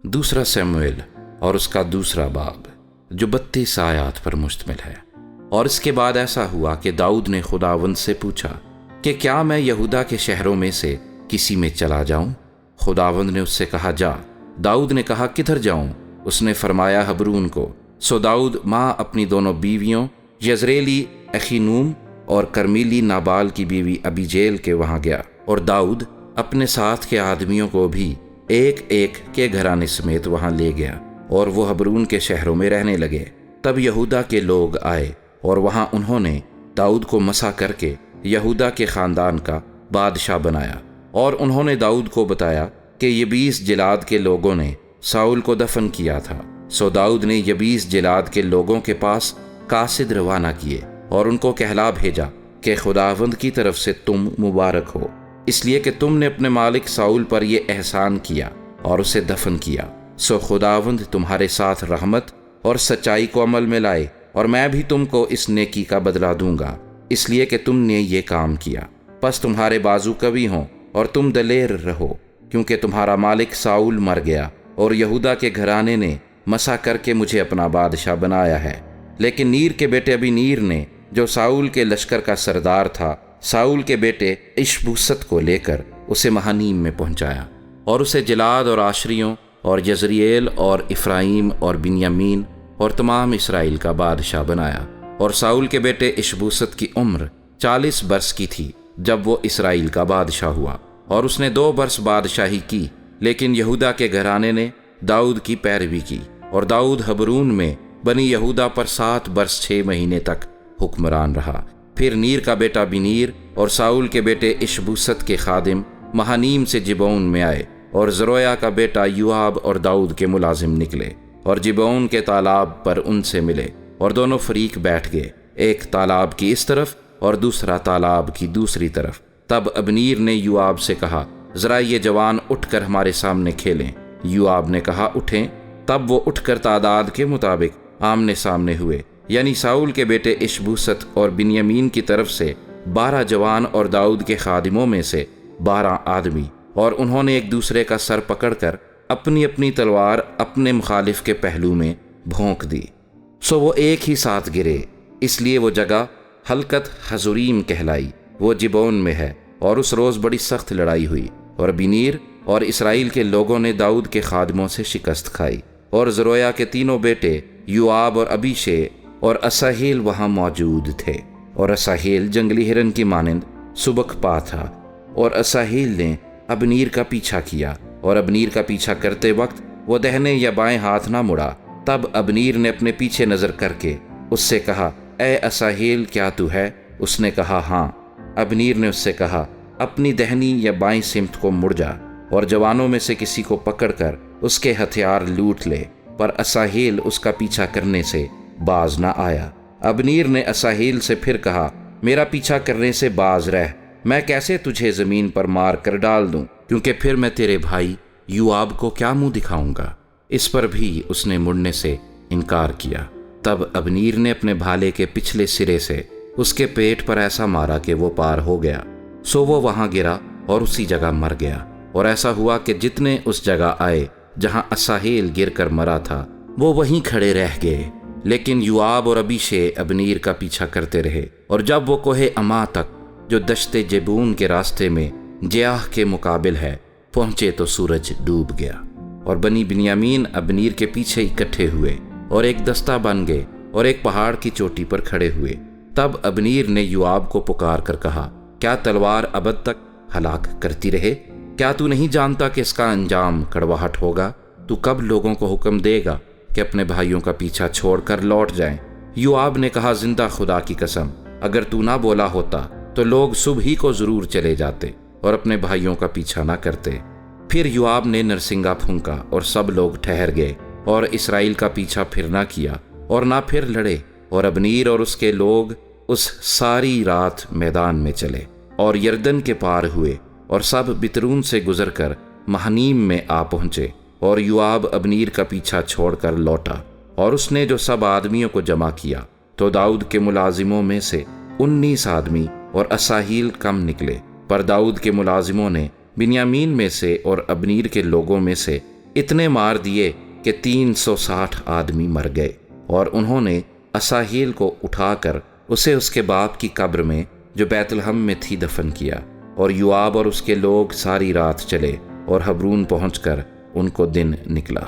دوسرا سیموئیل اور اس کا دوسرا باب جو 32 آیات پر مشتمل ہے۔ اور اس کے بعد ایسا ہوا کہ داؤد نے خداوند سے پوچھا کہ کیا میں یہودا کے شہروں میں سے کسی میں چلا جاؤں؟ خداوند نے اس سے کہا جا۔ داؤد نے کہا کدھر جاؤں؟ اس نے فرمایا حبرون کو۔ سو داؤد ماں اپنی دونوں بیویوں یزریلی اخینوم اور کرمیلی نابال کی بیوی ابیجیل کے وہاں گیا، اور داؤد اپنے ساتھ کے آدمیوں کو بھی ایک ایک کے گھرانے سمیت وہاں لے گیا، اور وہ حبرون کے شہروں میں رہنے لگے۔ تب یہودا کے لوگ آئے اور وہاں انہوں نے داؤد کو مسح کر کے یہودا کے خاندان کا بادشاہ بنایا، اور انہوں نے داؤد کو بتایا کہ یبیس جلاد کے لوگوں نے ساؤل کو دفن کیا تھا۔ سو داؤد نے یبیس جلاد کے لوگوں کے پاس قاصد روانہ کیے اور ان کو کہلا بھیجا کہ خداوند کی طرف سے تم مبارک ہو، اس لیے کہ تم نے اپنے مالک ساؤل پر یہ احسان کیا اور اسے دفن کیا۔ سو خداوند تمہارے ساتھ رحمت اور سچائی کو عمل میں لائے، اور میں بھی تم کو اس نیکی کا بدلہ دوں گا، اس لیے کہ تم نے یہ کام کیا۔ پس تمہارے بازو قوی ہوں اور تم دلیر رہو، کیونکہ تمہارا مالک ساؤل مر گیا اور یہودا کے گھرانے نے مسح کر کے مجھے اپنا بادشاہ بنایا ہے۔ لیکن نیر کے بیٹے ابینیر نے، جو ساؤل کے لشکر کا سردار تھا، ساؤل کے بیٹے اشبوست کو لے کر اسے مہانیم میں پہنچایا، اور اسے جلاد اور آشریوں اور یزرییل اور افرایم اور بنیامین اور تمام اسرائیل کا بادشاہ بنایا۔ اور ساؤل کے بیٹے اشبوست کی عمر 40 برس کی تھی جب وہ اسرائیل کا بادشاہ ہوا، اور اس نے 2 برس بادشاہی کی۔ لیکن یہودا کے گھرانے نے داؤد کی پیروی کی، اور داؤد حبرون میں بنی یہودا پر 7 برس 6 مہینے تک حکمران رہا۔ پھر نیر کا بیٹا بنیر اور ساؤل کے بیٹے اشبوست کے خادم مہانیم سے جبعون میں آئے، اور زرویا کا بیٹا یوآب اور داؤد کے ملازم نکلے اور جبعون کے تالاب پر ان سے ملے، اور دونوں فریق بیٹھ گئے، ایک تالاب کی اس طرف اور دوسرا تالاب کی دوسری طرف۔ تب ابنیر نے یوآب سے کہا ذرا یہ جوان اٹھ کر ہمارے سامنے کھیلیں۔ یوآب نے کہا اٹھیں۔ تب وہ اٹھ کر تعداد کے مطابق آمنے سامنے ہوئے، یعنی ساؤل کے بیٹے اشبوست اور بنیامین کی طرف سے 12 جوان اور داؤد کے خادموں میں سے 12 آدمی، اور انہوں نے ایک دوسرے کا سر پکڑ کر اپنی اپنی تلوار اپنے مخالف کے پہلو میں بھونک دی۔ سو وہ ایک ہی ساتھ گرے، اس لیے وہ جگہ حلقت حزوریم کہلائی، وہ جبعون میں ہے۔ اور اس روز بڑی سخت لڑائی ہوئی، اور بنیر اور اسرائیل کے لوگوں نے داؤد کے خادموں سے شکست کھائی، اور زرویا کے تینوں بیٹے یوآب اور ابیشے اور اساہیل وہاں موجود تھے۔ اور اساہیل جنگلی ہرن کی مانند سبک پا تھا، اور اساہیل نے ابنیر کا پیچھا کیا، اور ابنیر کا پیچھا کرتے وقت وہ دہنے یا بائیں ہاتھ نہ مڑا۔ تب ابنیر نے اپنے پیچھے نظر کر کے اس سے کہا اے اساہیل کیا تو ہے؟ اس نے کہا ہاں۔ ابنیر نے اس سے کہا اپنی دہنی یا بائیں سمت کو مڑ جا، اور جوانوں میں سے کسی کو پکڑ کر اس کے ہتھیار لوٹ لے۔ پر اساہیل اس کا پیچھا کرنے سے باز نہ آیا۔ ابنیر نے اساہیل سے پھر کہا میرا پیچھا کرنے سے باز رہ، میں کیسے تجھے زمین پر مار کر ڈال دوں، کیونکہ پھر میں تیرے بھائی یوآب کو کیا منہ دکھاؤں گا؟ اس پر بھی اس نے مڑنے سے انکار کیا۔ تب ابنیر نے اپنے بھالے کے پچھلے سرے سے اس کے پیٹ پر ایسا مارا کہ وہ پار ہو گیا، سو وہ وہاں گرا اور اسی جگہ مر گیا۔ اور ایسا ہوا کہ جتنے اس جگہ آئے جہاں اساہیل گر کر مرا تھا وہ وہیں کھڑے رہ گئے، لیکن یوآب اور ابیشے ابنیر کا پیچھا کرتے رہے۔ اور جب وہ کوہ اما تک جو دشت جبون کے راستے میں جیاہ کے مقابل ہے پہنچے تو سورج ڈوب گیا، اور بنی بنیامین ابنیر کے پیچھے اکٹھے ہوئے اور ایک دستہ بن گئے اور ایک پہاڑ کی چوٹی پر کھڑے ہوئے۔ تب ابنیر نے یوآب کو پکار کر کہا کیا تلوار ابد تک ہلاک کرتی رہے؟ کیا تو نہیں جانتا کہ اس کا انجام کڑواہٹ ہوگا؟ تو کب لوگوں کو حکم دے گا کہ اپنے بھائیوں کا پیچھا چھوڑ کر لوٹ جائیں؟ یوآب نے کہا زندہ خدا کی قسم اگر تو نہ بولا ہوتا تو لوگ صبح ہی کو ضرور چلے جاتے اور اپنے بھائیوں کا پیچھا نہ کرتے۔ پھر یوآب نے نرسنگا پھونکا اور سب لوگ ٹھہر گئے، اور اسرائیل کا پیچھا پھر نہ کیا اور نہ پھر لڑے۔ اور ابنیر اور اس کے لوگ اس ساری رات میدان میں چلے اور یردن کے پار ہوئے، اور سب بترون سے گزر کر مہانیم میں آ پہنچے۔ اور یوآب ابنیر کا پیچھا چھوڑ کر لوٹا، اور اس نے جو سب آدمیوں کو جمع کیا تو داؤد کے ملازموں میں سے 19 آدمی اور اساہیل کم نکلے، پر داؤد کے ملازموں نے بنیامین میں سے اور ابنیر کے لوگوں میں سے اتنے مار دیے کہ 360 آدمی مر گئے، اور انہوں نے اساہیل کو اٹھا کر اسے اس کے باپ کی قبر میں جو بیت لحم میں تھی دفن کیا، اور یوآب اور اس کے لوگ ساری رات چلے اور حبرون پہنچ کر ان کو دن نکلا۔